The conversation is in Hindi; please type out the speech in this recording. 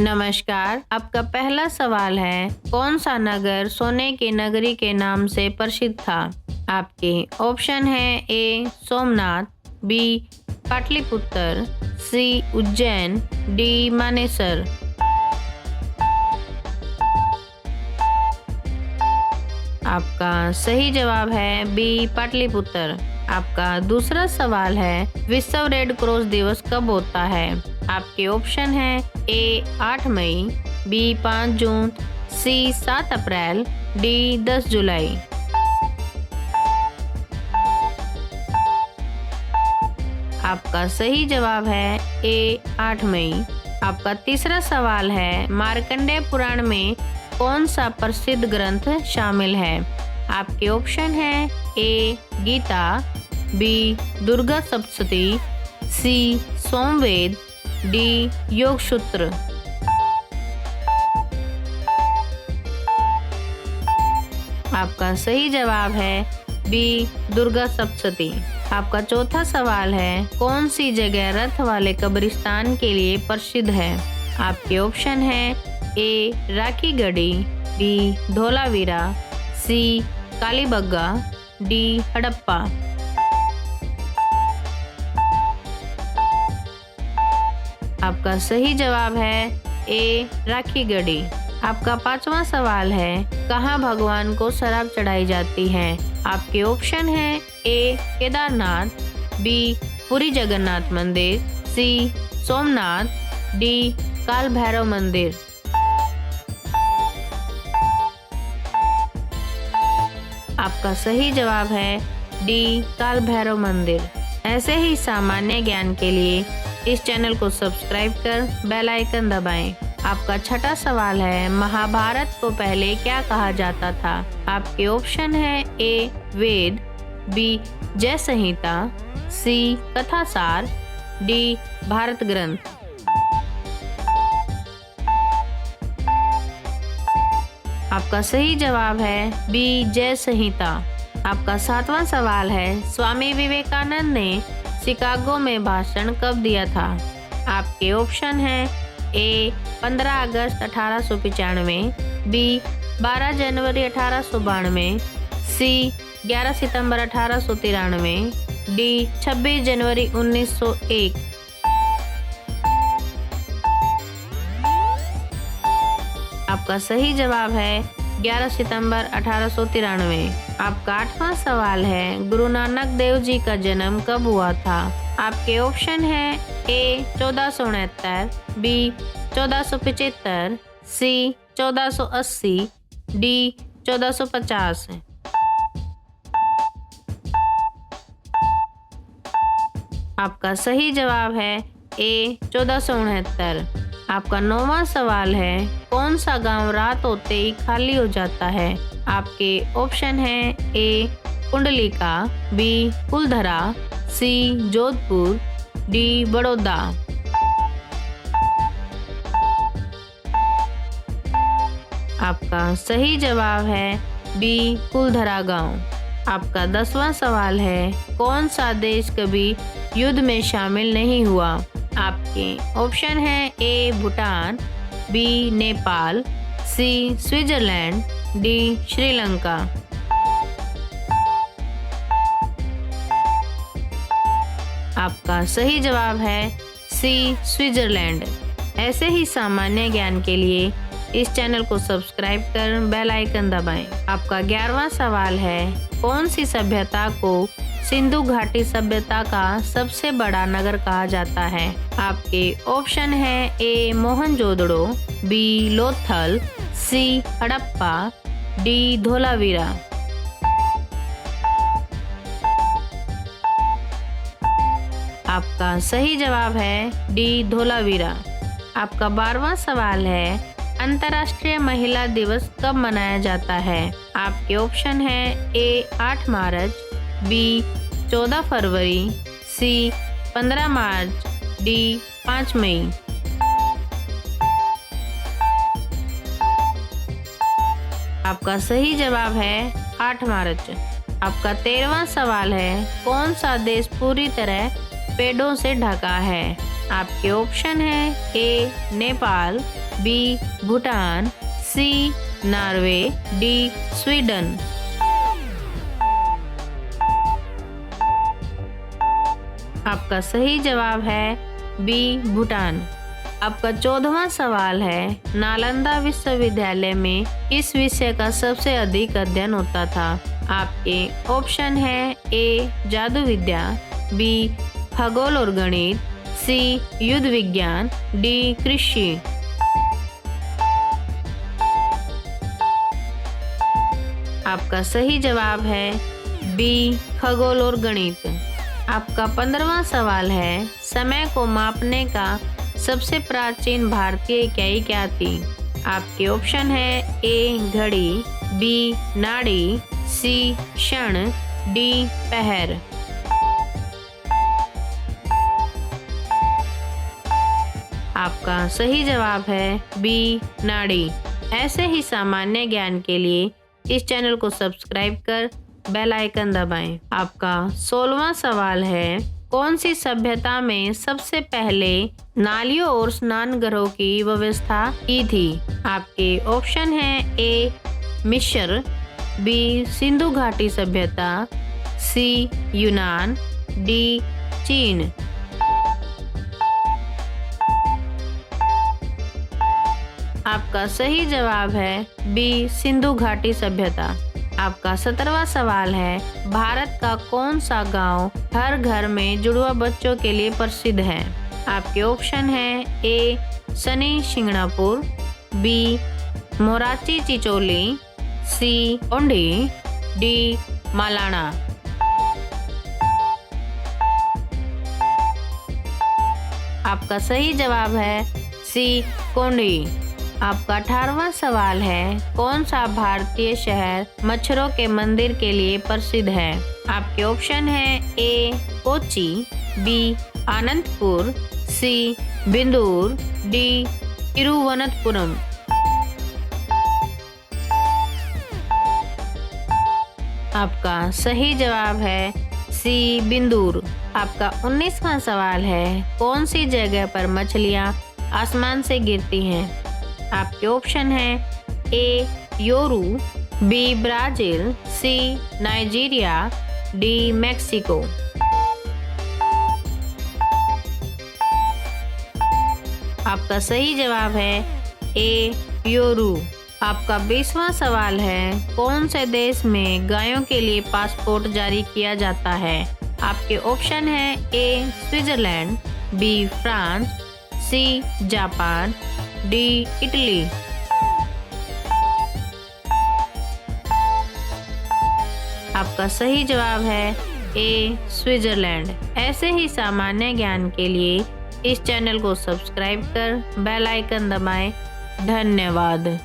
नमस्कार। आपका पहला सवाल है, कौन सा नगर सोने की नगरी के नाम से प्रसिद्ध था? आपके ऑप्शन है ए सोमनाथ, बी पाटलिपुत्र, सी उज्जैन, डी मानेसर। आपका सही जवाब है बी पाटलिपुत्र। आपका दूसरा सवाल है, विश्व रेड क्रॉस दिवस कब होता है? आपके ऑप्शन है ए 8 मई, बी 5 जून, सी 7 अप्रैल, डी 10 जुलाई। आपका सही जवाब है ए 8 मई। आपका तीसरा सवाल है, मार्कंडेय पुराण में कौन सा प्रसिद्ध ग्रंथ शामिल है? आपके ऑप्शन है ए गीता, बी दुर्गा सप्तशती, सी सोमवेद, डी योग सूत्र। आपका सही जवाब है बी दुर्गा सप्तशती। आपका चौथा सवाल है, कौन सी जगह रथ वाले कब्रिस्तान के लिए प्रसिद्ध है? आपके ऑप्शन है ए राखी गढ़ी, बी धोलावीरा, सी कालीबग्गा, डी हड़प्पा। आपका सही जवाब है ए राखी गढ़ी। आपका पांचवा सवाल है, कहाँ भगवान को शराब चढ़ाई जाती है? आपके ऑप्शन है ए केदारनाथ, बी पुरी जगन्नाथ मंदिर, सी सोमनाथ, डी काल भैरव मंदिर। आपका सही जवाब है डी काल भैरव मंदिर। ऐसे ही सामान्य ज्ञान के लिए इस चैनल को सब्सक्राइब कर बेल आइकन दबाएं। आपका छठा सवाल है, महाभारत को पहले क्या कहा जाता था? आपके ऑप्शन है ए वेद, बी जय संहिता, सी कथासार, डी भारत ग्रंथ। आपका सही जवाब है बी जय संहिता। आपका सातवां सवाल है, स्वामी विवेकानंद ने शिकागो में भाषण कब दिया था? आपके ऑप्शन है ए 15 अगस्त 1895, बी 12 जनवरी 1892, सी 11 सितंबर 1893, डी 26 जनवरी 1901। आपका सही जवाब है 11 सितंबर 1893। आपका आठवां सवाल है, गुरु नानक देव जी का जन्म कब हुआ था? आपके ऑप्शन है ए 1469, बी 1475, सी 1480, डी 1450। आपका सही जवाब है ए 1469। आपका नौवां सवाल है, कौन सा गांव रात होते ही खाली हो जाता है? आपके ऑप्शन है ए कुंडलिका, बी कुलधरा, सी जोधपुर, डी बड़ौदा। आपका सही जवाब है बी कुलधरा गांव। आपका 10वां सवाल है, कौन सा देश कभी युद्ध में शामिल नहीं हुआ? आपके ऑप्शन है ए भूटान, बी नेपाल, सी स्विट्जरलैंड, डी श्रीलंका। आपका सही जवाब है सी स्विट्जरलैंड। ऐसे ही सामान्य ज्ञान के लिए इस चैनल को सब्सक्राइब कर बेल आइकन दबाएं। आपका 11वां सवाल है, कौन सी सभ्यता को सिंधु घाटी सभ्यता का सबसे बड़ा नगर कहा जाता है? आपके ऑप्शन है ए मोहनजोदड़ो, बी लोथल, सी हड़प्पा, डी धोलावीरा। आपका सही जवाब है डी धोलावीरा। आपका 12वां सवाल है, अंतर्राष्ट्रीय महिला दिवस कब मनाया जाता है? आपके ऑप्शन है ए 8 मार्च, बी 14 फरवरी, सी 15 मार्च, डी 5 मई। आपका सही जवाब है 8 मार्च। आपका 13वां सवाल है, कौन सा देश पूरी तरह पेड़ों से ढका है? आपके ऑप्शन है ए नेपाल, बी भूटान, सी नॉर्वे, डी स्वीडन। आपका सही जवाब है बी भूटान। आपका 14वां सवाल है, नालंदा विश्वविद्यालय में किस विषय का सबसे अधिक अध्ययन होता था? आपके ऑप्शन है ए जादू विद्या, बी खगोल और गणित, सी युद्ध विज्ञान, डी कृषि। आपका सही जवाब है बी खगोल और गणित। आपका 15वां सवाल है, समय को मापने का सबसे प्राचीन भारतीय इकाई क्या थी? आपके ऑप्शन है ए घड़ी, बी नाड़ी, सी क्षण, डी पहर। आपका सही जवाब है बी नाड़ी। ऐसे ही सामान्य ज्ञान के लिए इस चैनल को सब्सक्राइब कर बेल आइकन दबाएं। आपका 16वां सवाल है, कौन सी सभ्यता में सबसे पहले नालियों और स्नान घरों की व्यवस्था की थी? आपके ऑप्शन है ए मिस्र, बी सिंधु घाटी सभ्यता, सी यूनान, डी चीन। आपका सही जवाब है बी सिंधु घाटी सभ्यता। आपका 17वां सवाल है, भारत का कौन सा गांव हर घर में जुड़वा बच्चों के लिए प्रसिद्ध है? आपके ऑप्शन है ए शनि शिंगणापुर, बी मोराची चिचोली, सी ओंडी, डी मालाना। आपका सही जवाब है सी कोंडी। आपका 18वां सवाल है, कौन सा भारतीय शहर मच्छरों के मंदिर के लिए प्रसिद्ध है? आपके ऑप्शन है ए कोच्चि, बी अनंतपुर, सी बिंदूर, डी तिरुवनंतपुरम। आपका सही जवाब है सी बिंदूर। आपका 19वां सवाल है, कौन सी जगह पर मछलियाँ आसमान से गिरती हैं? आपके ऑप्शन है ए योरू, बी ब्राजील, सी नाइजीरिया, डी मैक्सिको। आपका सही जवाब है ए योरू। आपका 20वां सवाल है, कौन से देश में गायों के लिए पासपोर्ट जारी किया जाता है? आपके ऑप्शन है A Switzerland, B France, C Japan, D Italy. आपका सही जवाब है ए स्विट्जरलैंड। ऐसे ही सामान्य ज्ञान के लिए इस चैनल को सब्सक्राइब कर बेल आइकन दबाएं। धन्यवाद।